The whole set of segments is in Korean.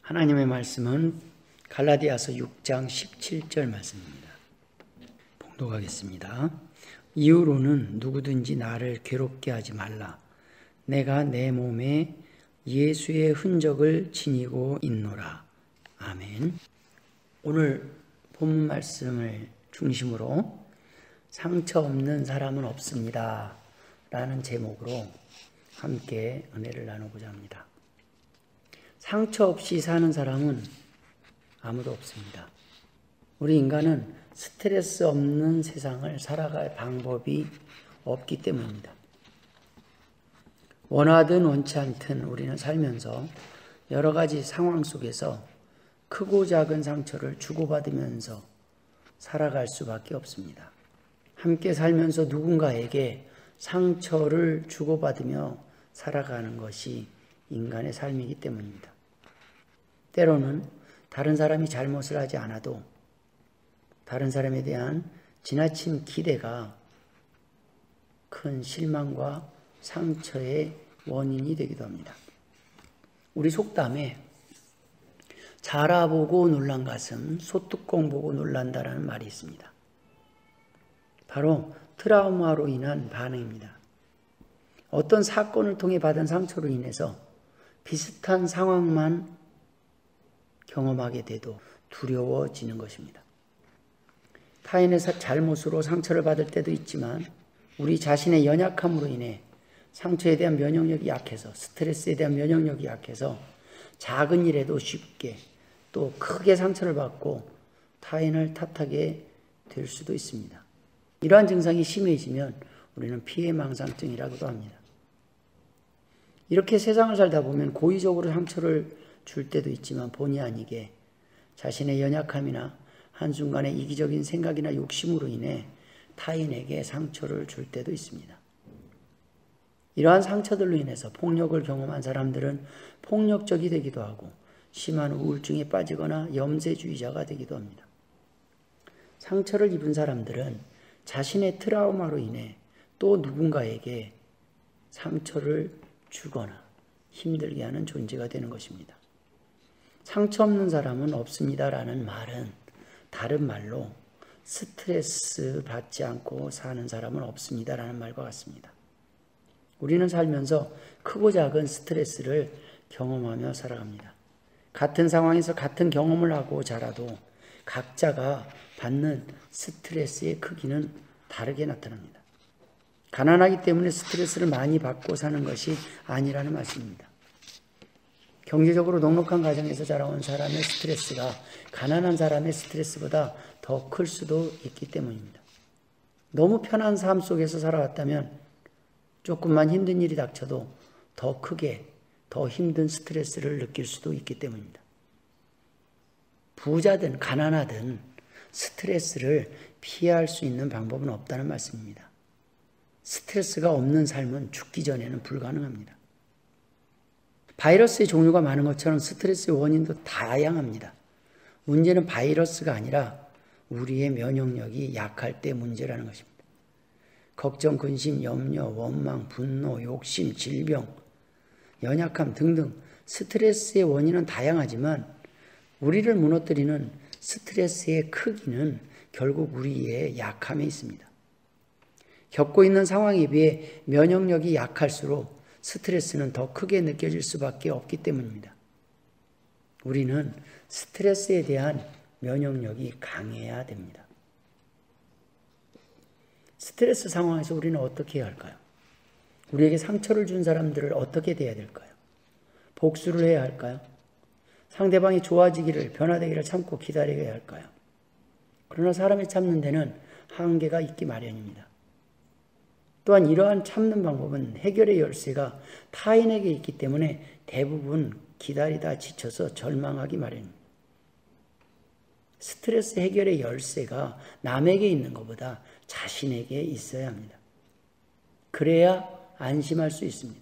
하나님의 말씀은 갈라디아서 6장 17절 말씀입니다. 봉독하겠습니다. 이후로는 누구든지 나를 괴롭게 하지 말라. 내가 내 몸에 예수의 흔적을 지니고 있노라. 아멘. 오늘 본문 말씀을 중심으로 상처 없는 사람은 없습니다 라는 제목으로 함께 은혜를 나누고자 합니다. 상처 없이 사는 사람은 아무도 없습니다. 우리 인간은 스트레스 없는 세상을 살아갈 방법이 없기 때문입니다. 원하든 원치 않든 우리는 살면서 여러 가지 상황 속에서 크고 작은 상처를 주고받으면서 살아갈 수밖에 없습니다. 함께 살면서 누군가에게 상처를 주고받으며 살아가는 것이 인간의 삶이기 때문입니다. 때로는 다른 사람이 잘못을 하지 않아도 다른 사람에 대한 지나친 기대가 큰 실망과 상처의 원인이 되기도 합니다. 우리 속담에 자라보고 놀란 가슴, 소뚜껑 보고 놀란다라는 말이 있습니다. 바로 트라우마로 인한 반응입니다. 어떤 사건을 통해 받은 상처로 인해서 비슷한 상황만 경험하게 돼도 두려워지는 것입니다. 타인의 잘못으로 상처를 받을 때도 있지만 우리 자신의 연약함으로 인해 상처에 대한 면역력이 약해서 스트레스에 대한 면역력이 약해서 작은 일에도 쉽게 또 크게 상처를 받고 타인을 탓하게 될 수도 있습니다. 이러한 증상이 심해지면 우리는 피해망상증이라고도 합니다. 이렇게 세상을 살다 보면 고의적으로 상처를 줄 때도 있지만 본의 아니게 자신의 연약함이나 한순간의 이기적인 생각이나 욕심으로 인해 타인에게 상처를 줄 때도 있습니다. 이러한 상처들로 인해서 폭력을 경험한 사람들은 폭력적이 되기도 하고 심한 우울증에 빠지거나 염세주의자가 되기도 합니다. 상처를 입은 사람들은 자신의 트라우마로 인해 또 누군가에게 상처를 주거나 힘들게 하는 존재가 되는 것입니다. 상처 없는 사람은 없습니다라는 말은 다른 말로 스트레스 받지 않고 사는 사람은 없습니다라는 말과 같습니다. 우리는 살면서 크고 작은 스트레스를 경험하며 살아갑니다. 같은 상황에서 같은 경험을 하고 자라도 각자가 받는 스트레스의 크기는 다르게 나타납니다. 가난하기 때문에 스트레스를 많이 받고 사는 것이 아니라는 말씀입니다. 경제적으로 넉넉한 가정에서 자라온 사람의 스트레스가 가난한 사람의 스트레스보다 더 클 수도 있기 때문입니다. 너무 편한 삶 속에서 살아왔다면 조금만 힘든 일이 닥쳐도 더 크게 더 힘든 스트레스를 느낄 수도 있기 때문입니다. 부자든 가난하든 스트레스를 피할 수 있는 방법은 없다는 말씀입니다. 스트레스가 없는 삶은 죽기 전에는 불가능합니다. 바이러스의 종류가 많은 것처럼 스트레스의 원인도 다양합니다. 문제는 바이러스가 아니라 우리의 면역력이 약할 때 문제라는 것입니다. 걱정, 근심, 염려, 원망, 분노, 욕심, 질병, 연약함 등등 스트레스의 원인은 다양하지만 우리를 무너뜨리는 스트레스의 크기는 결국 우리의 약함에 있습니다. 겪고 있는 상황에 비해 면역력이 약할수록 스트레스는 더 크게 느껴질 수밖에 없기 때문입니다. 우리는 스트레스에 대한 면역력이 강해야 됩니다. 스트레스 상황에서 우리는 어떻게 해야 할까요? 우리에게 상처를 준 사람들을 어떻게 대해야 될까요? 복수를 해야 할까요? 상대방이 좋아지기를, 변화되기를 참고 기다려야 할까요? 그러나 사람이 참는 데는 한계가 있기 마련입니다. 또한 이러한 참는 방법은 해결의 열쇠가 타인에게 있기 때문에 대부분 기다리다 지쳐서 절망하기 마련입니다. 스트레스 해결의 열쇠가 남에게 있는 것보다 자신에게 있어야 합니다. 그래야 안심할 수 있습니다.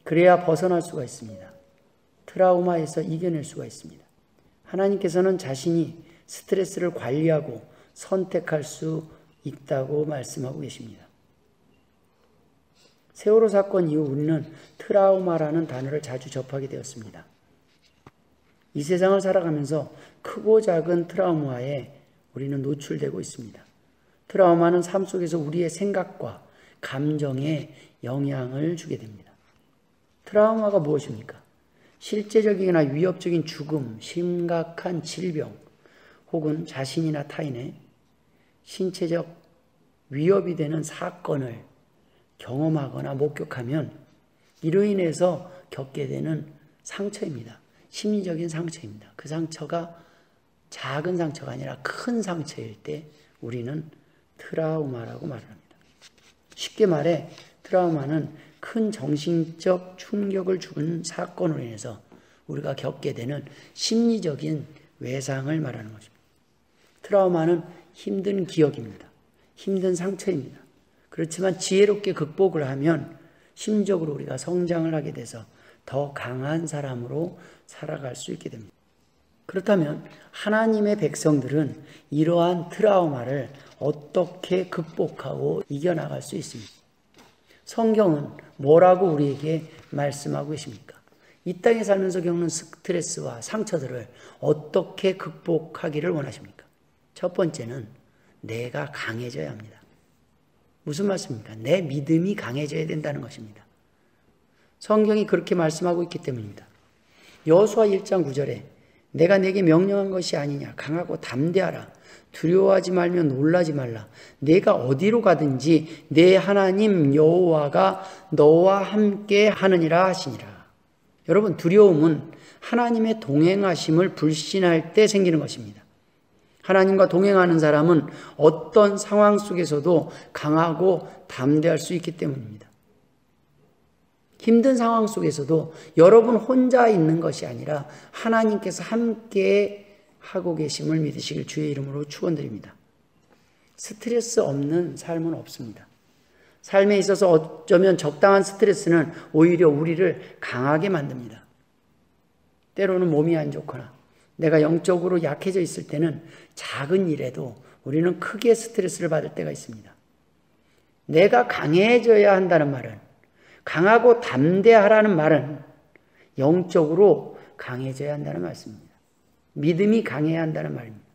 그래야 벗어날 수가 있습니다. 트라우마에서 이겨낼 수가 있습니다. 하나님께서는 자신이 스트레스를 관리하고 선택할 수 있다고 말씀하고 계십니다. 세월호 사건 이후 우리는 트라우마라는 단어를 자주 접하게 되었습니다. 이 세상을 살아가면서 크고 작은 트라우마에 우리는 노출되고 있습니다. 트라우마는 삶 속에서 우리의 생각과 감정에 영향을 주게 됩니다. 트라우마가 무엇입니까? 실제적이거나 위협적인 죽음, 심각한 질병, 혹은 자신이나 타인의 신체적 위협이 되는 사건을 경험하거나 목격하면 이로 인해서 겪게 되는 상처입니다. 심리적인 상처입니다. 그 상처가 작은 상처가 아니라 큰 상처일 때 우리는 트라우마라고 말을 합니다. 쉽게 말해 트라우마는 큰 정신적 충격을 주는 사건으로 인해서 우리가 겪게 되는 심리적인 외상을 말하는 것입니다. 트라우마는 힘든 기억입니다. 힘든 상처입니다. 그렇지만 지혜롭게 극복을 하면 심적으로 우리가 성장을 하게 돼서 더 강한 사람으로 살아갈 수 있게 됩니다. 그렇다면 하나님의 백성들은 이러한 트라우마를 어떻게 극복하고 이겨나갈 수 있습니까? 성경은 뭐라고 우리에게 말씀하고 계십니까? 이 땅에 살면서 겪는 스트레스와 상처들을 어떻게 극복하기를 원하십니까? 첫 번째는 내가 강해져야 합니다. 무슨 말씀입니까? 내 믿음이 강해져야 된다는 것입니다. 성경이 그렇게 말씀하고 있기 때문입니다. 여호수아 1장 9절에 내가 내게 명령한 것이 아니냐 강하고 담대하라 두려워하지 말며 놀라지 말라 내가 어디로 가든지 내 하나님 여호와가 너와 함께 하느니라 하시니라. 여러분, 두려움은 하나님의 동행하심을 불신할 때 생기는 것입니다. 하나님과 동행하는 사람은 어떤 상황 속에서도 강하고 담대할 수 있기 때문입니다. 힘든 상황 속에서도 여러분 혼자 있는 것이 아니라 하나님께서 함께 하고 계심을 믿으시길 주의 이름으로 축원드립니다. 스트레스 없는 삶은 없습니다. 삶에 있어서 어쩌면 적당한 스트레스는 오히려 우리를 강하게 만듭니다. 때로는 몸이 안 좋거나 내가 영적으로 약해져 있을 때는 작은 일에도 우리는 크게 스트레스를 받을 때가 있습니다. 내가 강해져야 한다는 말은, 강하고 담대하라는 말은 영적으로 강해져야 한다는 말씀입니다. 믿음이 강해야 한다는 말입니다.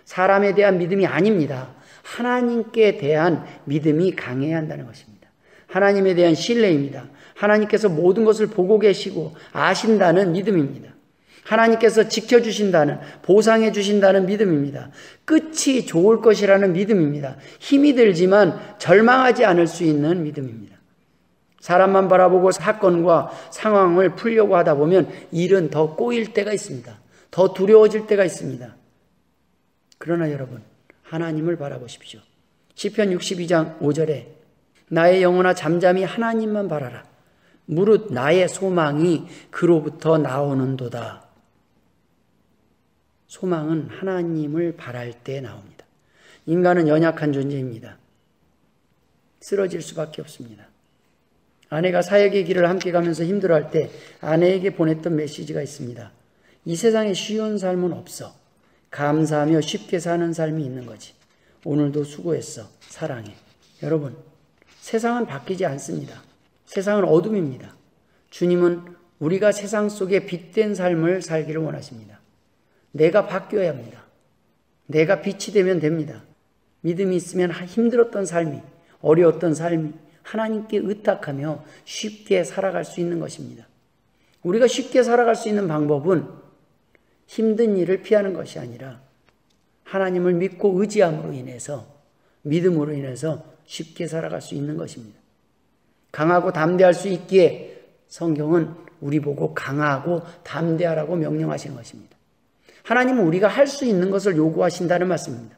사람에 대한 믿음이 아닙니다. 하나님께 대한 믿음이 강해야 한다는 것입니다. 하나님에 대한 신뢰입니다. 하나님께서 모든 것을 보고 계시고 아신다는 믿음입니다. 하나님께서 지켜주신다는, 보상해 주신다는 믿음입니다. 끝이 좋을 것이라는 믿음입니다. 힘이 들지만 절망하지 않을 수 있는 믿음입니다. 사람만 바라보고 사건과 상황을 풀려고 하다 보면 일은 더 꼬일 때가 있습니다. 더 두려워질 때가 있습니다. 그러나 여러분, 하나님을 바라보십시오. 시편 62장 5절에 나의 영혼아 잠잠히 하나님만 바라라. 무릇 나의 소망이 그로부터 나오는도다. 소망은 하나님을 바랄 때 나옵니다. 인간은 연약한 존재입니다. 쓰러질 수밖에 없습니다. 아내가 사역의 길을 함께 가면서 힘들어할 때 아내에게 보냈던 메시지가 있습니다. 이 세상에 쉬운 삶은 없어. 감사하며 쉽게 사는 삶이 있는 거지. 오늘도 수고했어. 사랑해. 여러분, 세상은 바뀌지 않습니다. 세상은 어둠입니다. 주님은 우리가 세상 속에 빛된 삶을 살기를 원하십니다. 내가 바뀌어야 합니다. 내가 빛이 되면 됩니다. 믿음이 있으면 힘들었던 삶이, 어려웠던 삶이 하나님께 의탁하며 쉽게 살아갈 수 있는 것입니다. 우리가 쉽게 살아갈 수 있는 방법은 힘든 일을 피하는 것이 아니라 하나님을 믿고 의지함으로 인해서, 믿음으로 인해서 쉽게 살아갈 수 있는 것입니다. 강하고 담대할 수 있기에 성경은 우리 보고 강하고 담대하라고 명령하시는 것입니다. 하나님은 우리가 할 수 있는 것을 요구하신다는 말씀입니다.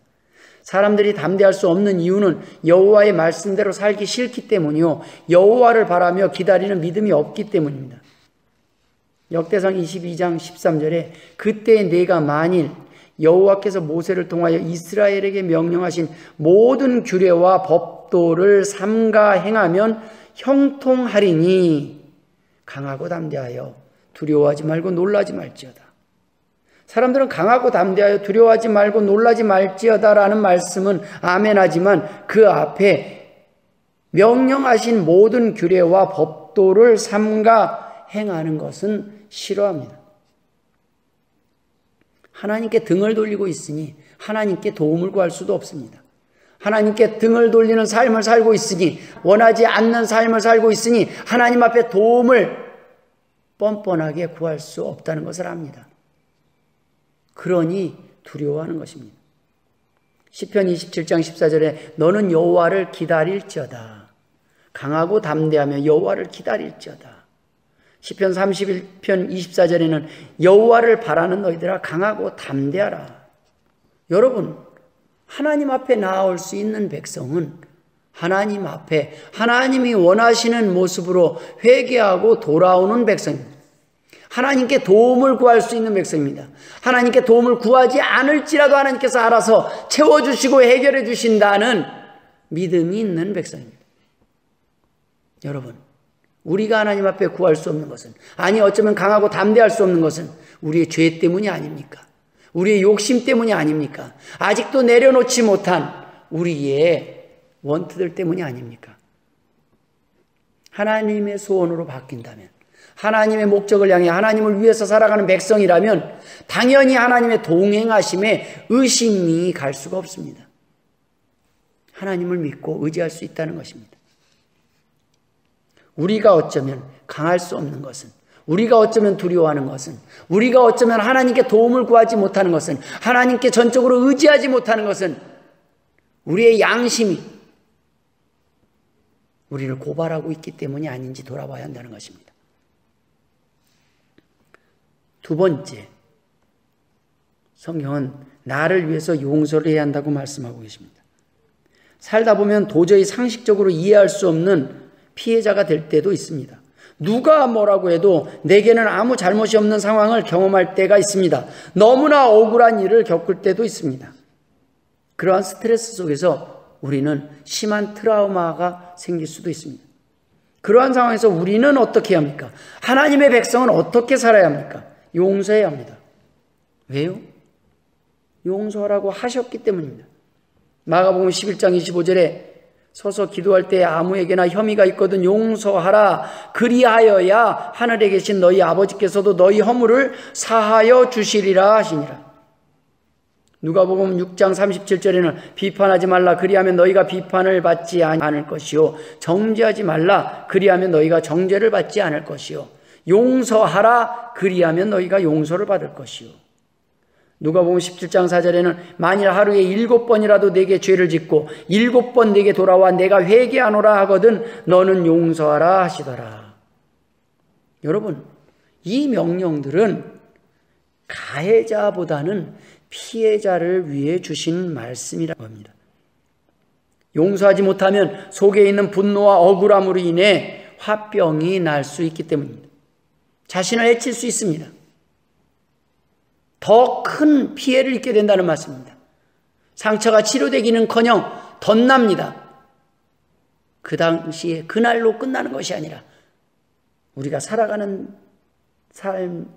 사람들이 담대할 수 없는 이유는 여호와의 말씀대로 살기 싫기 때문이요, 여호와를 바라며 기다리는 믿음이 없기 때문입니다. 역대상 22장 13절에 그때 내가 만일 여호와께서 모세를 통하여 이스라엘에게 명령하신 모든 규례와 법도를 삼가 행하면 형통하리니 강하고 담대하여 두려워하지 말고 놀라지 말지어다. 사람들은 강하고 담대하여 두려워하지 말고 놀라지 말지어다라는 말씀은 아멘하지만 그 앞에 명령하신 모든 규례와 법도를 삼가 행하는 것은 싫어합니다. 하나님께 등을 돌리고 있으니 하나님께 도움을 구할 수도 없습니다. 하나님께 등을 돌리는 삶을 살고 있으니, 원하지 않는 삶을 살고 있으니 하나님 앞에 도움을 뻔뻔하게 구할 수 없다는 것을 압니다. 그러니 두려워하는 것입니다. 시편 27장 14절에 너는 여호와를 기다릴지어다. 강하고 담대하며 여호와를 기다릴지어다. 시편 31편 24절에는 여호와를 바라는 너희들아 강하고 담대하라. 여러분, 하나님 앞에 나아올 수 있는 백성은 하나님 앞에 하나님이 원하시는 모습으로 회개하고 돌아오는 백성입니다. 하나님께 도움을 구할 수 있는 백성입니다. 하나님께 도움을 구하지 않을지라도 하나님께서 알아서 채워주시고 해결해 주신다는 믿음이 있는 백성입니다. 여러분, 우리가 하나님 앞에 구할 수 없는 것은, 아니 어쩌면 강하고 담대할 수 없는 것은 우리의 죄 때문이 아닙니까? 우리의 욕심 때문이 아닙니까? 아직도 내려놓지 못한 우리의 원투들 때문이 아닙니까? 하나님의 소원으로 바뀐다면, 하나님의 목적을 향해 하나님을 위해서 살아가는 백성이라면 당연히 하나님의 동행하심에 의심이 갈 수가 없습니다. 하나님을 믿고 의지할 수 있다는 것입니다. 우리가 어쩌면 강할 수 없는 것은, 우리가 어쩌면 두려워하는 것은, 우리가 어쩌면 하나님께 도움을 구하지 못하는 것은, 하나님께 전적으로 의지하지 못하는 것은 우리의 양심이 우리를 고발하고 있기 때문이 아닌지 돌아봐야 한다는 것입니다. 두 번째, 성경은 나를 위해서 용서를 해야 한다고 말씀하고 계십니다. 살다 보면 도저히 상식적으로 이해할 수 없는 피해자가 될 때도 있습니다. 누가 뭐라고 해도 내게는 아무 잘못이 없는 상황을 경험할 때가 있습니다. 너무나 억울한 일을 겪을 때도 있습니다. 그러한 스트레스 속에서 우리는 심한 트라우마가 생길 수도 있습니다. 그러한 상황에서 우리는 어떻게 해야 합니까? 하나님의 백성은 어떻게 살아야 합니까? 용서해야 합니다. 왜요? 용서하라고 하셨기 때문입니다. 마가복음 11장 25절에 서서 기도할 때 아무에게나 혐의가 있거든 용서하라. 그리하여야 하늘에 계신 너희 아버지께서도 너희 허물을 사하여 주시리라 하시니라. 누가복음 6장 37절에는 비판하지 말라. 그리하면 너희가 비판을 받지 않을 것이요. 정죄하지 말라. 그리하면 너희가 정죄를 받지 않을 것이요. 용서하라. 그리하면 너희가 용서를 받을 것이요. 누가복음 17장 4절에는 만일 하루에 7번이라도 내게 죄를 짓고 7번 내게 돌아와 내가 회개하노라 하거든 너는 용서하라 하시더라. 여러분, 이 명령들은 가해자보다는 피해자를 위해 주신 말씀이라고 합니다. 용서하지 못하면 속에 있는 분노와 억울함으로 인해 화병이 날 수 있기 때문입니다. 자신을 해칠 수 있습니다. 더 큰 피해를 입게 된다는 말씀입니다. 상처가 치료되기는커녕 덧납니다. 그 당시에 그날로 끝나는 것이 아니라 우리가 살아가는 삶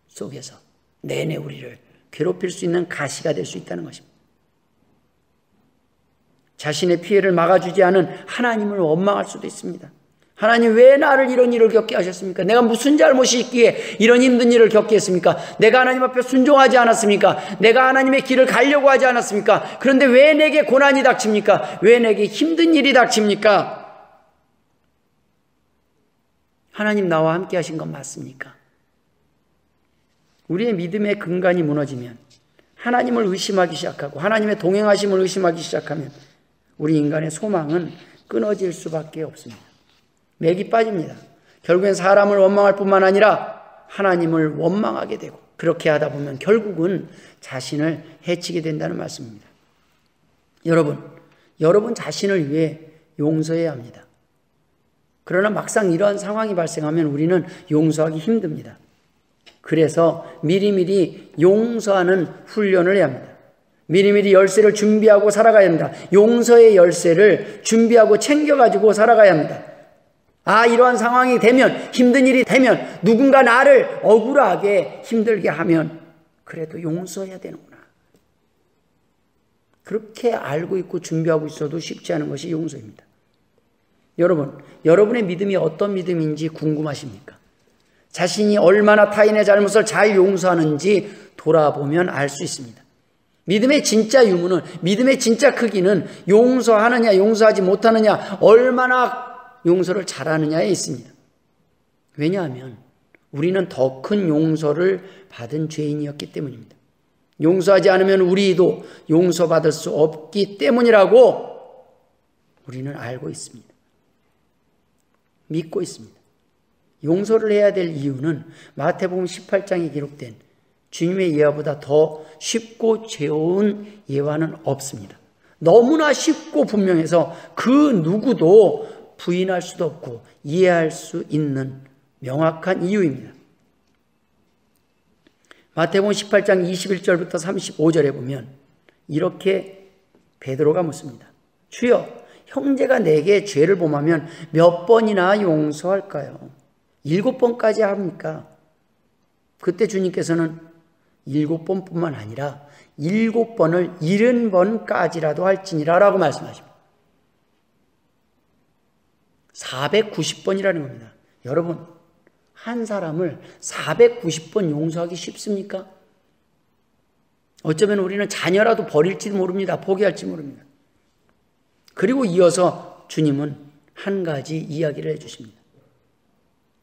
속에서 내내 우리를 괴롭힐 수 있는 가시가 될 수 있다는 것입니다. 자신의 피해를 막아주지 않은 하나님을 원망할 수도 있습니다. 하나님, 왜 나를 이런 일을 겪게 하셨습니까? 내가 무슨 잘못이 있기에 이런 힘든 일을 겪게 했습니까? 내가 하나님 앞에 순종하지 않았습니까? 내가 하나님의 길을 가려고 하지 않았습니까? 그런데 왜 내게 고난이 닥칩니까? 왜 내게 힘든 일이 닥칩니까? 하나님 나와 함께 하신 건 맞습니까? 우리의 믿음의 근간이 무너지면, 하나님을 의심하기 시작하고 하나님의 동행하심을 의심하기 시작하면 우리 인간의 소망은 끊어질 수밖에 없습니다. 맥이 빠집니다. 결국엔 사람을 원망할 뿐만 아니라 하나님을 원망하게 되고, 그렇게 하다 보면 결국은 자신을 해치게 된다는 말씀입니다. 여러분 자신을 위해 용서해야 합니다. 그러나 막상 이러한 상황이 발생하면 우리는 용서하기 힘듭니다. 그래서 미리미리 용서하는 훈련을 해야 합니다. 미리미리 열쇠를 준비하고 살아가야 합니다. 용서의 열쇠를 준비하고 챙겨가지고 살아가야 합니다. 이러한 상황이 되면, 힘든 일이 되면, 누군가 나를 억울하게 힘들게 하면 그래도 용서해야 되는구나. 그렇게 알고 있고 준비하고 있어도 쉽지 않은 것이 용서입니다. 여러분의 믿음이 어떤 믿음인지 궁금하십니까? 자신이 얼마나 타인의 잘못을 잘 용서하는지 돌아보면 알 수 있습니다. 믿음의 진짜 유무는, 믿음의 진짜 크기는 용서하느냐 용서하지 못하느냐, 얼마나 용서를 잘하느냐에 있습니다. 왜냐하면 우리는 더 큰 용서를 받은 죄인이었기 때문입니다. 용서하지 않으면 우리도 용서받을 수 없기 때문이라고 우리는 알고 있습니다. 믿고 있습니다. 용서를 해야 될 이유는 마태복음 18장에 기록된 주님의 예화보다 더 쉽고 죄어운 예화는 없습니다. 너무나 쉽고 분명해서 그 누구도 부인할 수도 없고 이해할 수 있는 명확한 이유입니다. 마태복음 18장 21절부터 35절에 보면 이렇게 베드로가 묻습니다. 주여, 형제가 내게 죄를 범하면 몇 번이나 용서할까요? 7번까지 합니까? 그때 주님께서는 7번뿐만 아니라 7번을 70번까지라도 할지니라 라고 말씀하십니다. 490번이라는 겁니다. 여러분, 한 사람을 490번 용서하기 쉽습니까? 어쩌면 우리는 자녀라도 버릴지 모릅니다. 포기할지 모릅니다. 그리고 이어서 주님은 한 가지 이야기를 해주십니다.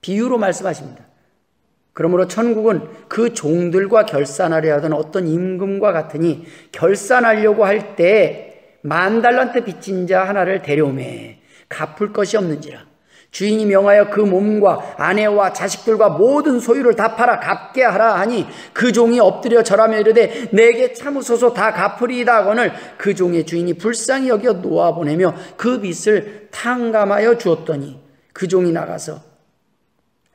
비유로 말씀하십니다. 그러므로 천국은 그 종들과 결산하려 하던 어떤 임금과 같으니 결산하려고 할 때 10,000달란트 빚진 자 하나를 데려오매 갚을 것이 없는지라. 주인이 명하여 그 몸과 아내와 자식들과 모든 소유를 다 팔아 갚게 하라 하니 그 종이 엎드려 절하며 이르되 내게 참으소서 다 갚으리이다 하거늘 그 종의 주인이 불쌍히 여겨 놓아보내며 그 빚을 탕감하여 주었더니 그 종이 나가서,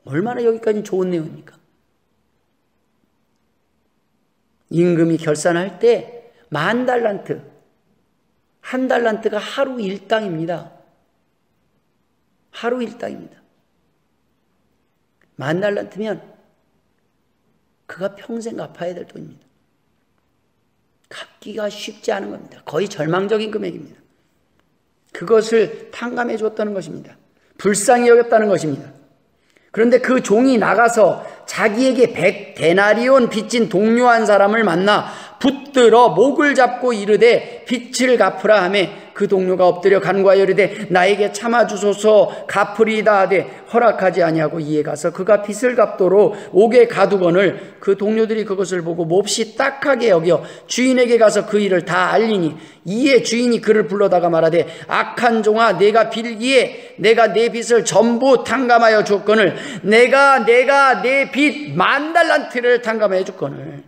얼마나 여기까지 좋은 내용입니까? 임금이 결산할 때 10,000달란트, 1달란트가 하루 1당입니다. 하루 1당입니다. 10,000달란트면 그가 평생 갚아야 될 돈입니다. 갚기가 쉽지 않은 겁니다. 거의 절망적인 금액입니다. 그것을 탕감해 주었다는 것입니다. 불쌍히 여겼다는 것입니다. 그런데 그 종이 나가서 자기에게 100데나리온 빚진 동료 한 사람을 만나 붙들어 목을 잡고 이르되 빚을 갚으라 하매 그 동료가 엎드려 간구하여 이르되 나에게 참아주소서 갚으리이다 하되 허락하지 아니하고 이에 가서 그가 빚을 갚도록 옥에 가두거늘 그 동료들이 그것을 보고 몹시 딱하게 여겨 주인에게 가서 그 일을 다 알리니 이에 주인이 그를 불러다가 말하되 악한 종아, 내가 빌기에 내가 내 빚을 전부 탕감하여 줬거늘 내가 내 빚 10,000달란트를 탕감하여 줬거늘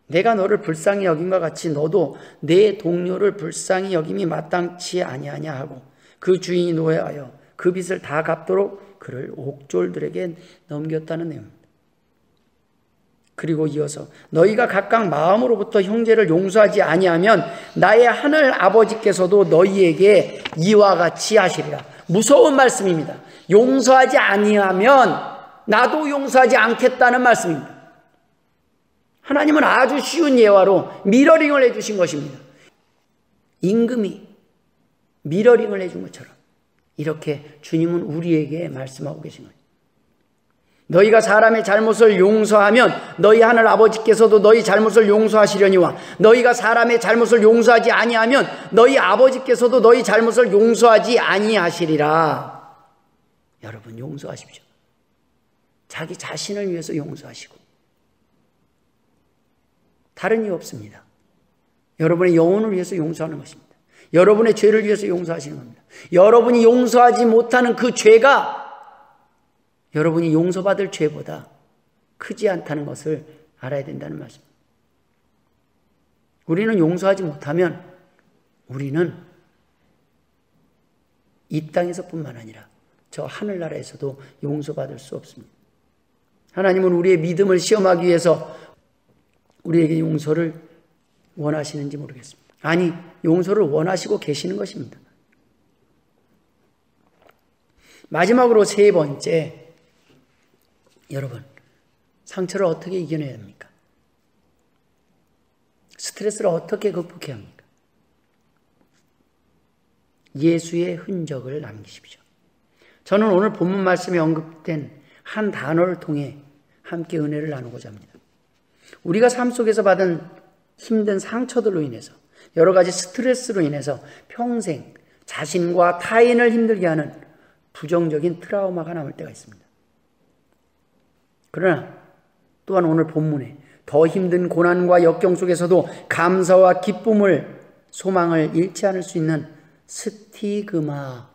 내가 너를 불쌍히 여김과 같이 너도 내 동료를 불쌍히 여김이 마땅치 아니하냐 하고 그 주인이 노여하여 그 빚을 다 갚도록 그를 옥졸들에게 넘겼다는 내용입니다. 그리고 이어서 너희가 각각 마음으로부터 형제를 용서하지 아니하면 나의 하늘 아버지께서도 너희에게 이와 같이 하시리라. 무서운 말씀입니다. 용서하지 아니하면 나도 용서하지 않겠다는 말씀입니다. 하나님은 아주 쉬운 예화로 미러링을 해주신 것입니다. 임금이 미러링을 해준 것처럼 이렇게 주님은 우리에게 말씀하고 계신 거예요. 너희가 사람의 잘못을 용서하면 너희 하늘 아버지께서도 너희 잘못을 용서하시려니와 너희가 사람의 잘못을 용서하지 아니하면 너희 아버지께서도 너희 잘못을 용서하지 아니하시리라. 여러분, 용서하십시오. 자기 자신을 위해서 용서하시고 다른 이유 없습니다. 여러분의 영혼을 위해서 용서하는 것입니다. 여러분의 죄를 위해서 용서하시는 겁니다. 여러분이 용서하지 못하는 그 죄가 여러분이 용서받을 죄보다 크지 않다는 것을 알아야 된다는 말씀입니다. 우리는 용서하지 못하면 우리는 이 땅에서뿐만 아니라 저 하늘나라에서도 용서받을 수 없습니다. 하나님은 우리의 믿음을 시험하기 위해서 우리에게 용서를 원하시는지 모르겠습니다. 아니, 용서를 원하시고 계시는 것입니다. 마지막으로 세 번째, 여러분, 상처를 어떻게 이겨내야 합니까? 스트레스를 어떻게 극복해야 합니까? 예수의 흔적을 남기십시오. 저는 오늘 본문 말씀에 언급된 한 단어를 통해 함께 은혜를 나누고자 합니다. 우리가 삶 속에서 받은 힘든 상처들로 인해서, 여러 가지 스트레스로 인해서 평생 자신과 타인을 힘들게 하는 부정적인 트라우마가 남을 때가 있습니다. 그러나 또한 오늘 본문에 더 힘든 고난과 역경 속에서도 감사와 기쁨을, 소망을 잃지 않을 수 있는 스티그마,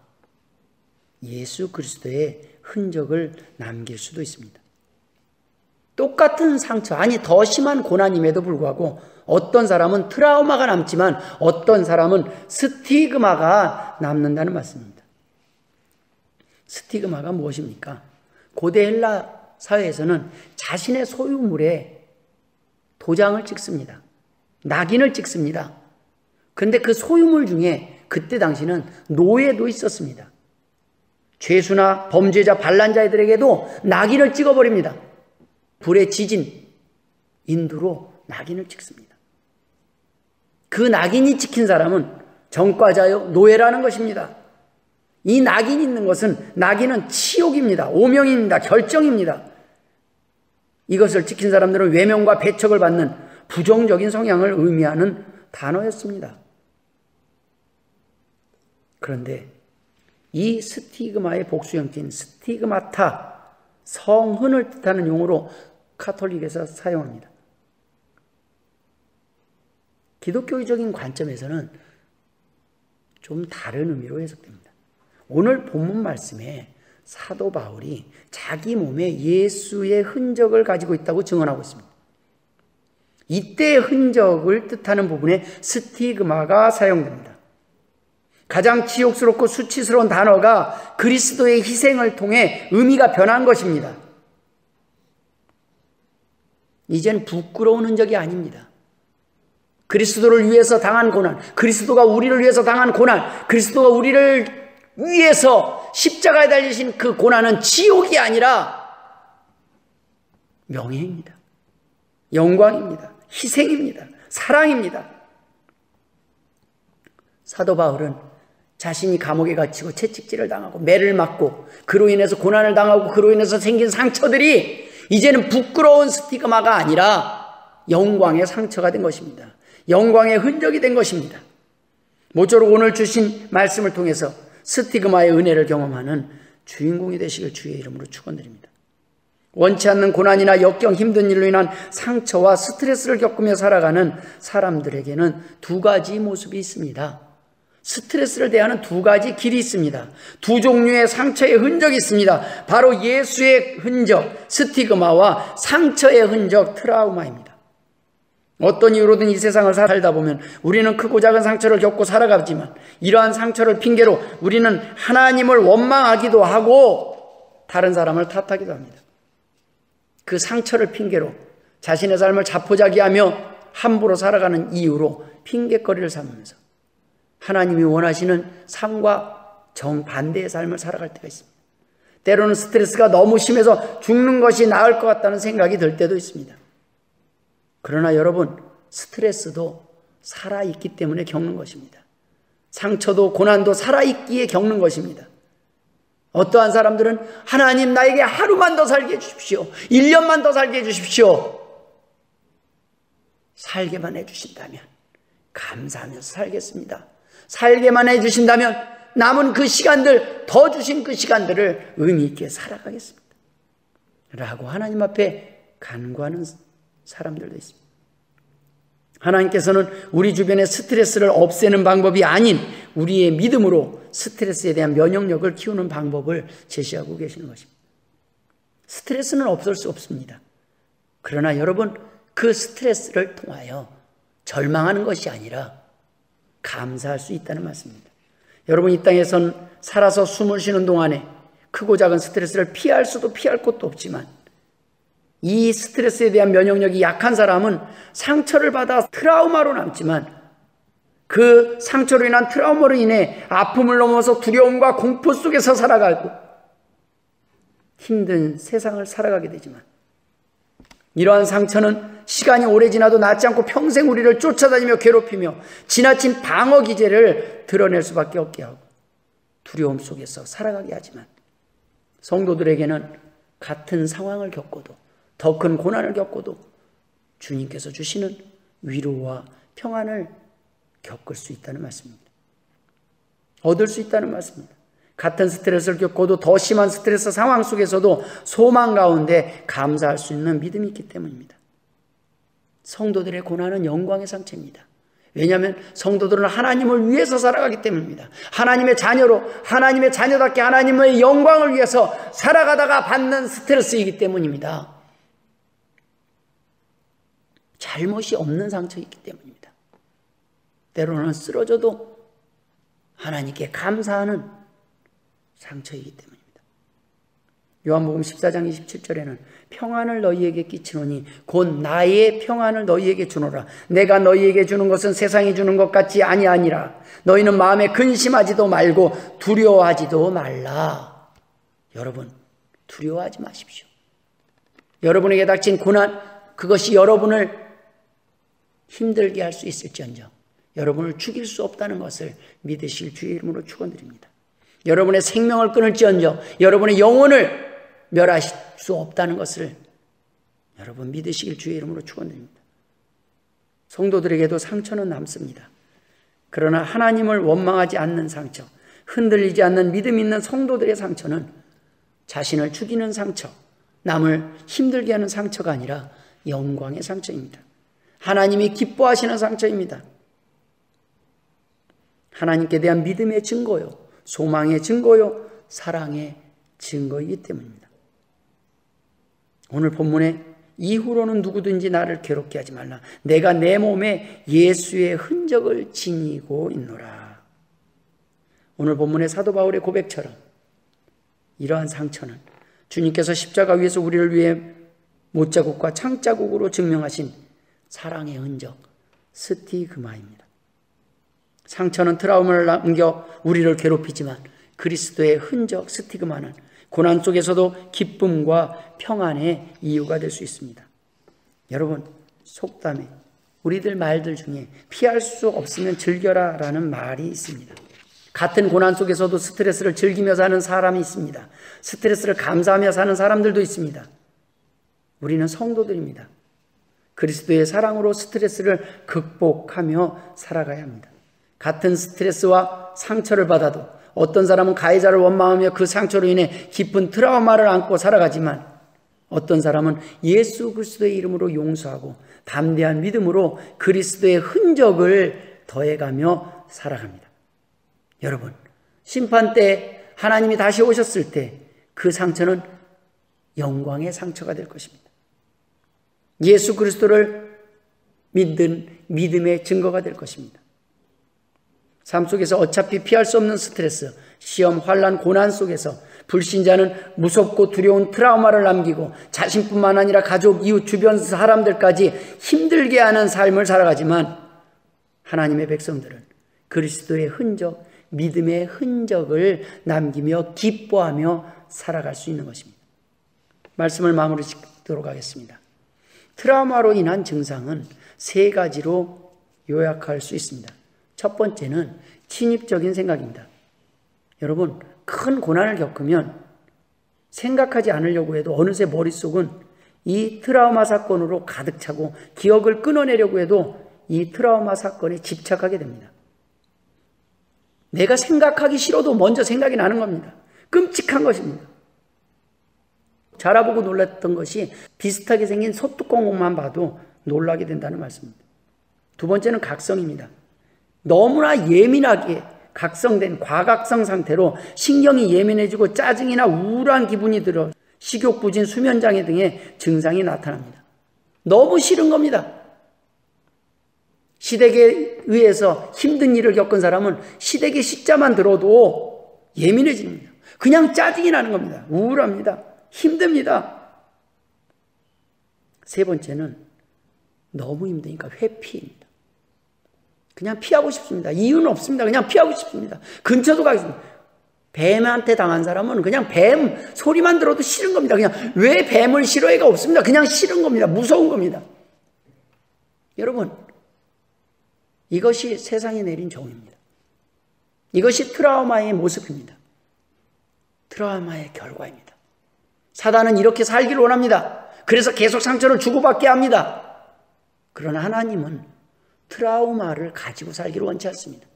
예수 그리스도의 흔적을 남길 수도 있습니다. 똑같은 상처, 아니 더 심한 고난임에도 불구하고 어떤 사람은 트라우마가 남지만 어떤 사람은 스티그마가 남는다는 말씀입니다. 스티그마가 무엇입니까? 고대 헬라 사회에서는 자신의 소유물에 도장을 찍습니다. 낙인을 찍습니다. 그런데 그 소유물 중에 그때 당시는 노예도 있었습니다. 죄수나 범죄자, 반란자들에게도 낙인을 찍어버립니다. 불의 지진, 인두로 낙인을 찍습니다. 그 낙인이 찍힌 사람은 전과자요, 노예라는 것입니다. 이 낙인이 있는 것은, 낙인은 치욕입니다. 오명입니다. 결정입니다. 이것을 찍힌 사람들은 외면과 배척을 받는 부정적인 성향을 의미하는 단어였습니다. 그런데 이 스티그마의 복수 형태인 스티그마타, 성흔을 뜻하는 용어로 카톨릭에서 사용합니다. 기독교적인 관점에서는 좀 다른 의미로 해석됩니다. 오늘 본문 말씀에 사도 바울이 자기 몸에 예수의 흔적을 가지고 있다고 증언하고 있습니다. 이때의 흔적을 뜻하는 부분에 스티그마가 사용됩니다. 가장 치욕스럽고 수치스러운 단어가 그리스도의 희생을 통해 의미가 변한 것입니다. 이젠 부끄러운 흔적이 아닙니다. 그리스도를 위해서 당한 고난, 그리스도가 우리를 위해서 당한 고난, 그리스도가 우리를 위해서 십자가에 달리신 그 고난은 지옥이 아니라 명예입니다. 영광입니다. 희생입니다. 사랑입니다. 사도 바울은 자신이 감옥에 갇히고 채찍질을 당하고 매를 맞고 그로 인해서 고난을 당하고 그로 인해서 생긴 상처들이 이제는 부끄러운 스티그마가 아니라 영광의 상처가 된 것입니다. 영광의 흔적이 된 것입니다. 모쪼록 오늘 주신 말씀을 통해서 스티그마의 은혜를 경험하는 주인공이 되시길 주의 이름으로 축원드립니다. 원치 않는 고난이나 역경, 힘든 일로 인한 상처와 스트레스를 겪으며 살아가는 사람들에게는 두 가지 모습이 있습니다. 스트레스를 대하는 두 가지 길이 있습니다. 두 종류의 상처의 흔적이 있습니다. 바로 예수의 흔적, 스티그마와 상처의 흔적, 트라우마입니다. 어떤 이유로든 이 세상을 살다 보면 우리는 크고 작은 상처를 겪고 살아가지만 이러한 상처를 핑계로 우리는 하나님을 원망하기도 하고 다른 사람을 탓하기도 합니다. 그 상처를 핑계로 자신의 삶을 자포자기하며 함부로 살아가는 이유로 핑계거리를 삼으면서 하나님이 원하시는 삶과 정반대의 삶을 살아갈 때가 있습니다. 때로는 스트레스가 너무 심해서 죽는 것이 나을 것 같다는 생각이 들 때도 있습니다. 그러나 여러분, 스트레스도 살아있기 때문에 겪는 것입니다. 상처도 고난도 살아있기에 겪는 것입니다. 어떠한 사람들은 하나님 나에게 하루만 더 살게 해주십시오. 1년만 더 살게 해주십시오. 살게만 해주신다면 감사하면서 살겠습니다. 살게만 해주신다면 남은 그 시간들, 더 주신 그 시간들을 의미 있게 살아가겠습니다. 라고 하나님 앞에 간구하는 사람들도 있습니다. 하나님께서는 우리 주변의 스트레스를 없애는 방법이 아닌 우리의 믿음으로 스트레스에 대한 면역력을 키우는 방법을 제시하고 계시는 것입니다. 스트레스는 없을 수 없습니다. 그러나 여러분, 그 스트레스를 통하여 절망하는 것이 아니라 감사할 수 있다는 말씀입니다. 여러분, 이 땅에선 살아서 숨을 쉬는 동안에 크고 작은 스트레스를 피할 수도 피할 곳도 없지만 이 스트레스에 대한 면역력이 약한 사람은 상처를 받아 트라우마로 남지만 그 상처로 인한 트라우마로 인해 아픔을 넘어서 두려움과 공포 속에서 살아가고 힘든 세상을 살아가게 되지만 이러한 상처는 시간이 오래 지나도 낫지 않고 평생 우리를 쫓아다니며 괴롭히며 지나친 방어 기제를 드러낼 수밖에 없게 하고 두려움 속에서 살아가게 하지만 성도들에게는 같은 상황을 겪고도 더 큰 고난을 겪고도 주님께서 주시는 위로와 평안을 겪을 수 있다는 말씀입니다. 얻을 수 있다는 말씀입니다. 같은 스트레스를 겪고도 더 심한 스트레스 상황 속에서도 소망 가운데 감사할 수 있는 믿음이 있기 때문입니다. 성도들의 고난은 영광의 상처입니다. 왜냐하면 성도들은 하나님을 위해서 살아가기 때문입니다. 하나님의 자녀로, 하나님의 자녀답게 하나님의 영광을 위해서 살아가다가 받는 스트레스이기 때문입니다. 잘못이 없는 상처이기 때문입니다. 때로는 쓰러져도 하나님께 감사하는 상처이기 때문입니다. 요한복음 14장 27절에는 평안을 너희에게 끼치노니 곧 나의 평안을 너희에게 주노라. 내가 너희에게 주는 것은 세상이 주는 것 같지 아니하니라. 너희는 마음에 근심하지도 말고 두려워하지도 말라. 여러분, 두려워하지 마십시오. 여러분에게 닥친 고난, 그것이 여러분을 힘들게 할 수 있을지언정 여러분을 죽일 수 없다는 것을 믿으실 주의 이름으로 축원드립니다. 여러분의 생명을 끊을지언정 여러분의 영혼을 멸하실 수 없다는 것을 여러분 믿으시길 주의 이름으로 축원드립니다. 성도들에게도 상처는 남습니다. 그러나 하나님을 원망하지 않는 상처, 흔들리지 않는 믿음 있는 성도들의 상처는 자신을 죽이는 상처, 남을 힘들게 하는 상처가 아니라 영광의 상처입니다. 하나님이 기뻐하시는 상처입니다. 하나님께 대한 믿음의 증거요, 소망의 증거요, 사랑의 증거이기 때문입니다. 오늘 본문에 이후로는 누구든지 나를 괴롭게 하지 말라. 내가 내 몸에 예수의 흔적을 지니고 있노라. 오늘 본문의 사도 바울의 고백처럼 이러한 상처는 주님께서 십자가 위에서 우리를 위해 못자국과 창자국으로 증명하신 사랑의 흔적, 스티그마입니다. 상처는 트라우마를 남겨 우리를 괴롭히지만 그리스도의 흔적, 스티그마는 고난 속에서도 기쁨과 평안의 이유가 될 수 있습니다. 여러분, 속담에 우리들 말들 중에 피할 수 없으면 즐겨라 라는 말이 있습니다. 같은 고난 속에서도 스트레스를 즐기며 사는 사람이 있습니다. 스트레스를 감사하며 사는 사람들도 있습니다. 우리는 성도들입니다. 그리스도의 사랑으로 스트레스를 극복하며 살아가야 합니다. 같은 스트레스와 상처를 받아도 어떤 사람은 가해자를 원망하며 그 상처로 인해 깊은 트라우마를 안고 살아가지만 어떤 사람은 예수 그리스도의 이름으로 용서하고 담대한 믿음으로 그리스도의 흔적을 더해가며 살아갑니다. 여러분, 심판 때 하나님이 다시 오셨을 때 그 상처는 영광의 상처가 될 것입니다. 예수 그리스도를 믿는 믿음의 증거가 될 것입니다. 삶 속에서 어차피 피할 수 없는 스트레스, 시험, 환난, 고난 속에서 불신자는 무섭고 두려운 트라우마를 남기고 자신뿐만 아니라 가족, 이웃, 주변 사람들까지 힘들게 하는 삶을 살아가지만 하나님의 백성들은 그리스도의 흔적, 믿음의 흔적을 남기며 기뻐하며 살아갈 수 있는 것입니다. 말씀을 마무리 짓도록 하겠습니다. 트라우마로 인한 증상은 세 가지로 요약할 수 있습니다. 첫 번째는 침입적인 생각입니다. 여러분, 큰 고난을 겪으면 생각하지 않으려고 해도 어느새 머릿속은 이 트라우마 사건으로 가득 차고 기억을 끊어내려고 해도 이 트라우마 사건에 집착하게 됩니다. 내가 생각하기 싫어도 먼저 생각이 나는 겁니다. 끔찍한 것입니다. 자라보고 놀랐던 것이 비슷하게 생긴 소뚜껑만 봐도 놀라게 된다는 말씀입니다. 두 번째는 각성입니다. 너무나 예민하게 각성된 과각성 상태로 신경이 예민해지고 짜증이나 우울한 기분이 들어 식욕 부진, 수면장애 등의 증상이 나타납니다. 너무 싫은 겁니다. 시댁에 의해서 힘든 일을 겪은 사람은 시댁의 시자만 들어도 예민해집니다. 그냥 짜증이 나는 겁니다. 우울합니다. 힘듭니다. 세 번째는 너무 힘드니까 회피입니다. 그냥 피하고 싶습니다. 이유는 없습니다. 그냥 피하고 싶습니다. 근처도 가겠습니다. 뱀한테 당한 사람은 그냥 뱀 소리만 들어도 싫은 겁니다. 그냥 왜 뱀을 싫어해가 없습니다. 그냥 싫은 겁니다. 무서운 겁니다. 여러분, 이것이 세상에 내린 종입니다. 이것이 트라우마의 모습입니다. 트라우마의 결과입니다. 사단은 이렇게 살기를 원합니다. 그래서 계속 상처를 주고받게 합니다. 그러나 하나님은 트라우마를 가지고 살기를 원치 않습니다.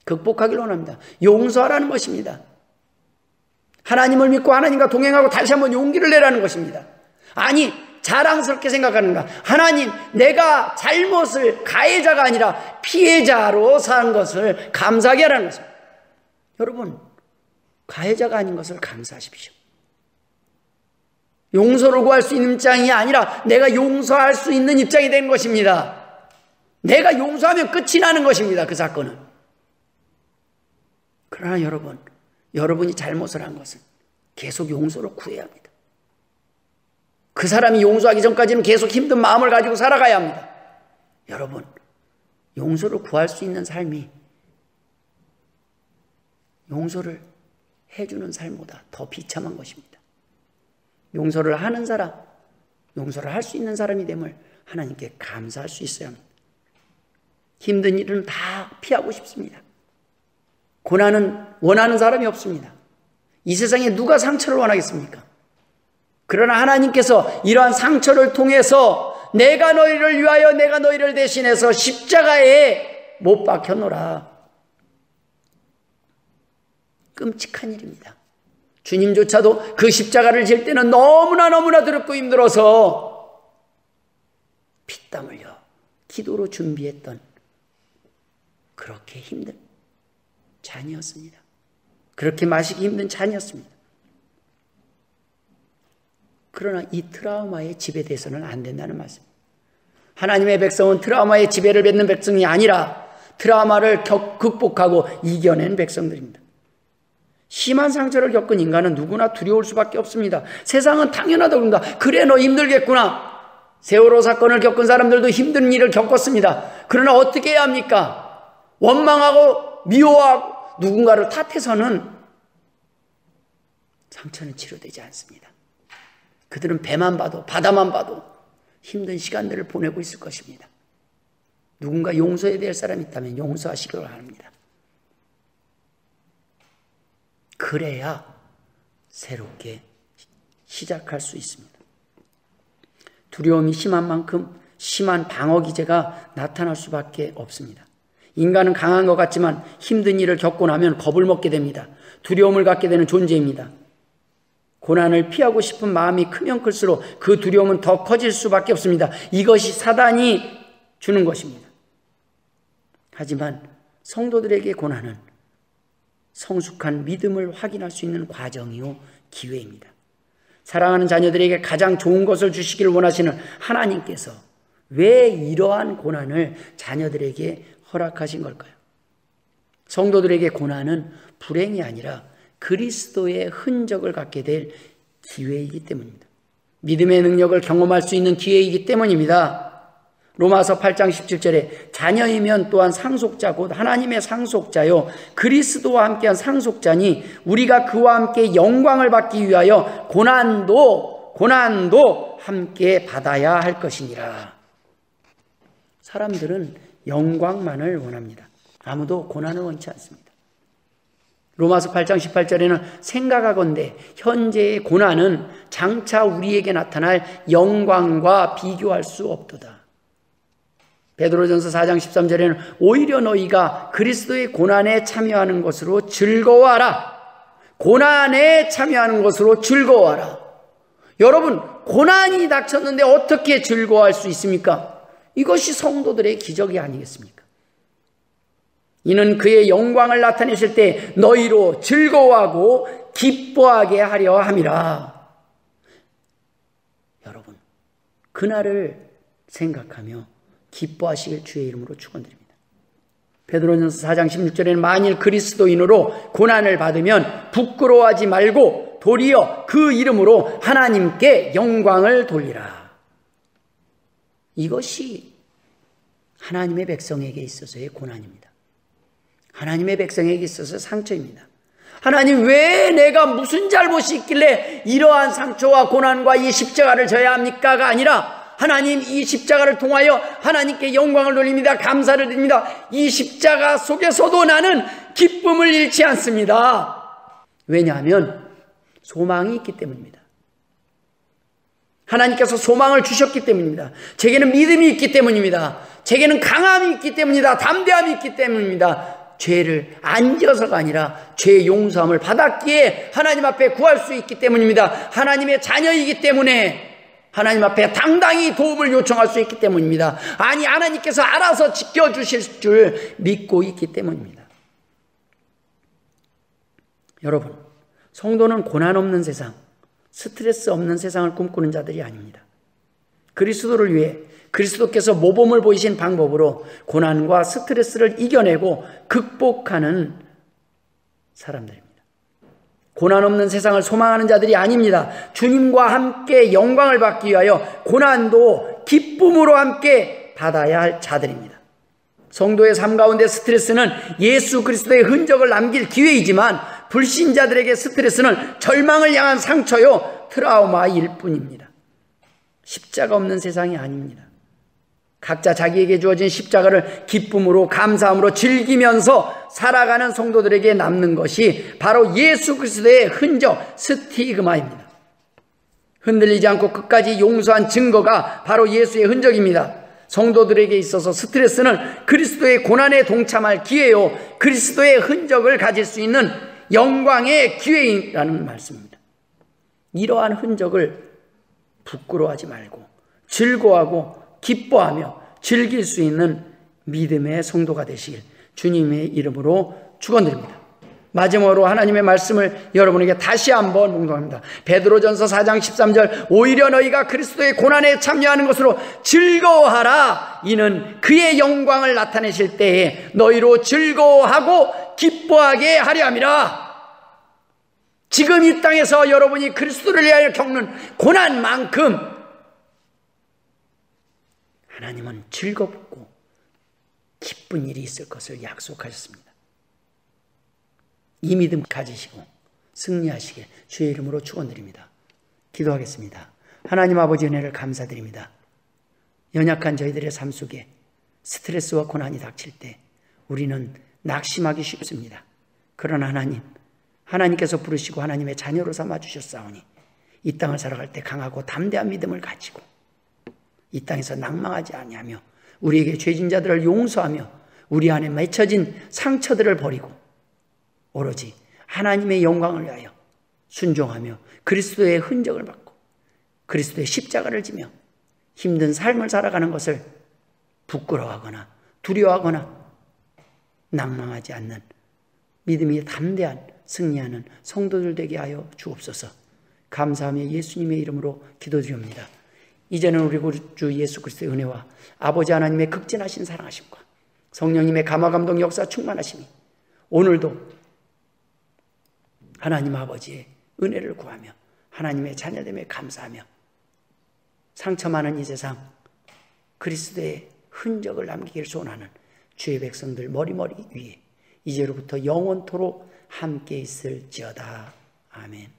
극복하기를 원합니다. 용서하라는 것입니다. 하나님을 믿고 하나님과 동행하고 다시 한번 용기를 내라는 것입니다. 아니, 자랑스럽게 생각하는가? 하나님, 내가 잘못을 가해자가 아니라 피해자로 산 것을 감사하게 하라는 것입니다. 여러분, 가해자가 아닌 것을 감사하십시오. 용서를 구할 수 있는 입장이 아니라 내가 용서할 수 있는 입장이 된 것입니다. 내가 용서하면 끝이 나는 것입니다. 그 사건은. 그러나 여러분이 잘못을 한 것은 계속 용서를 구해야 합니다. 그 사람이 용서하기 전까지는 계속 힘든 마음을 가지고 살아가야 합니다. 여러분, 용서를 구할 수 있는 삶이 용서를 해주는 삶보다 더 비참한 것입니다. 용서를 하는 사람, 용서를 할 수 있는 사람이 됨을 하나님께 감사할 수 있어야 합니다. 힘든 일은 다 피하고 싶습니다. 고난은 원하는 사람이 없습니다. 이 세상에 누가 상처를 원하겠습니까? 그러나 하나님께서 이러한 상처를 통해서 내가 너희를 위하여 내가 너희를 대신해서 십자가에 못 박혀노라. 끔찍한 일입니다. 주님조차도 그 십자가를 질 때는 너무나 두렵고 힘들어서 피땀 흘려 기도로 준비했던 그렇게 힘든 잔이었습니다. 그렇게 마시기 힘든 잔이었습니다. 그러나 이 트라우마의 지배돼서는 안 된다는 말씀입니다. 하나님의 백성은 트라우마의 지배를 받는 백성이 아니라 트라우마를 극복하고 이겨낸 백성들입니다. 심한 상처를 겪은 인간은 누구나 두려울 수밖에 없습니다. 세상은 당연하다고 합니다. 그래, 너 힘들겠구나. 세월호 사건을 겪은 사람들도 힘든 일을 겪었습니다. 그러나 어떻게 해야 합니까? 원망하고 미워하고 누군가를 탓해서는 상처는 치료되지 않습니다. 그들은 배만 봐도 바다만 봐도 힘든 시간들을 보내고 있을 것입니다. 누군가 용서해야 될 사람이 있다면 용서하시기를 바랍니다. 그래야 새롭게 시작할 수 있습니다. 두려움이 심한 만큼 심한 방어 기제가 나타날 수밖에 없습니다. 인간은 강한 것 같지만 힘든 일을 겪고 나면 겁을 먹게 됩니다. 두려움을 갖게 되는 존재입니다. 고난을 피하고 싶은 마음이 크면 클수록 그 두려움은 더 커질 수밖에 없습니다. 이것이 사단이 주는 것입니다. 하지만 성도들에게 고난은 성숙한 믿음을 확인할 수 있는 과정이요 기회입니다. 사랑하는 자녀들에게 가장 좋은 것을 주시기를 원하시는 하나님께서 왜 이러한 고난을 자녀들에게 허락하신 걸까요? 성도들에게 고난은 불행이 아니라 그리스도의 흔적을 갖게 될 기회이기 때문입니다. 믿음의 능력을 경험할 수 있는 기회이기 때문입니다. 로마서 8장 17절에 자녀이면 또한 상속자 곧 하나님의 상속자요 그리스도와 함께한 상속자니 우리가 그와 함께 영광을 받기 위하여 고난도 함께 받아야 할 것이니라. 사람들은 영광만을 원합니다. 아무도 고난을 원치 않습니다. 로마서 8장 18절에는 생각하건대 현재의 고난은 장차 우리에게 나타날 영광과 비교할 수 없도다. 베드로전서 4장 13절에는 오히려 너희가 그리스도의 고난에 참여하는 것으로 즐거워하라. 고난에 참여하는 것으로 즐거워하라. 여러분, 고난이 닥쳤는데 어떻게 즐거워할 수 있습니까? 이것이 성도들의 기적이 아니겠습니까? 이는 그의 영광을 나타내실 때 너희로 즐거워하고 기뻐하게 하려 함이라. 여러분, 그날을 생각하며 기뻐하시길 주의 이름으로 축원드립니다. 베드로전서 4장 16절에는 만일 그리스도인으로 고난을 받으면 부끄러워하지 말고 도리어 그 이름으로 하나님께 영광을 돌리라. 이것이 하나님의 백성에게 있어서의 고난입니다. 하나님의 백성에게 있어서 상처입니다. 하나님, 왜 내가 무슨 잘못이 있길래 이러한 상처와 고난과 이 십자가를 져야 합니까가 아니라 하나님, 이 십자가를 통하여 하나님께 영광을 돌립니다. 감사를 드립니다. 이 십자가 속에서도 나는 기쁨을 잃지 않습니다. 왜냐하면 소망이 있기 때문입니다. 하나님께서 소망을 주셨기 때문입니다. 제게는 믿음이 있기 때문입니다. 제게는 강함이 있기 때문이다. 담대함이 있기 때문입니다. 죄를 안 지어서가 아니라 죄의 용서함을 받았기에 하나님 앞에 구할 수 있기 때문입니다. 하나님의 자녀이기 때문에 하나님 앞에 당당히 도움을 요청할 수 있기 때문입니다. 아니, 하나님께서 알아서 지켜주실 줄 믿고 있기 때문입니다. 여러분, 성도는 고난 없는 세상, 스트레스 없는 세상을 꿈꾸는 자들이 아닙니다. 그리스도를 위해 그리스도께서 모범을 보이신 방법으로 고난과 스트레스를 이겨내고 극복하는 사람들입니다. 고난 없는 세상을 소망하는 자들이 아닙니다. 주님과 함께 영광을 받기 위하여 고난도 기쁨으로 함께 받아야 할 자들입니다. 성도의 삶 가운데 스트레스는 예수 그리스도의 흔적을 남길 기회이지만 불신자들에게 스트레스는 절망을 향한 상처요, 트라우마일 뿐입니다. 십자가 없는 세상이 아닙니다. 각자 자기에게 주어진 십자가를 기쁨으로 감사함으로 즐기면서 살아가는 성도들에게 남는 것이 바로 예수 그리스도의 흔적, 스티그마입니다. 흔들리지 않고 끝까지 용서한 증거가 바로 예수의 흔적입니다. 성도들에게 있어서 스트레스는 그리스도의 고난에 동참할 기회요, 그리스도의 흔적을 가질 수 있는 영광의 기회라는 말씀입니다. 이러한 흔적을 부끄러워하지 말고 즐거워하고 기뻐하며 즐길 수 있는 믿음의 성도가 되시길 주님의 이름으로 축원드립니다. 마지막으로 하나님의 말씀을 여러분에게 다시 한번 묵상합니다. 베드로전서 4장 13절, 오히려 너희가 그리스도의 고난에 참여하는 것으로 즐거워하라. 이는 그의 영광을 나타내실 때에 너희로 즐거워하고 기뻐하게 하려 함이라. 지금 이 땅에서 여러분이 그리스도를 위하여 겪는 고난만큼 하나님은 즐겁고 기쁜 일이 있을 것을 약속하셨습니다. 이 믿음 가지시고 승리하시길 주의 이름으로 축원드립니다. 기도하겠습니다. 하나님 아버지 은혜를 감사드립니다. 연약한 저희들의 삶 속에 스트레스와 고난이 닥칠 때 우리는 낙심하기 쉽습니다. 그러나 하나님께서 부르시고 하나님의 자녀로 삼아주셨사오니 이 땅을 살아갈 때 강하고 담대한 믿음을 가지고 이 땅에서 낭망하지 아니하며 우리에게 죄진 자들을 용서하며 우리 안에 맺혀진 상처들을 버리고 오로지 하나님의 영광을 위하여 순종하며 그리스도의 흔적을 받고 그리스도의 십자가를 지며 힘든 삶을 살아가는 것을 부끄러워하거나 두려워하거나 낭망하지 않는 믿음이 담대한 승리하는 성도들 되게 하여 주옵소서. 감사하며 예수님의 이름으로 기도드립니다. 이제는 우리 주 예수 그리스도의 은혜와 아버지 하나님의 극진하신 사랑하심과 성령님의 감화감동 역사 충만하심이 오늘도 하나님 아버지의 은혜를 구하며 하나님의 자녀됨에 감사하며 상처 많은 이 세상 그리스도의 흔적을 남기길 소원하는 주의 백성들 머리머리 위에 이제로부터 영원토록 함께 있을지어다. 아멘.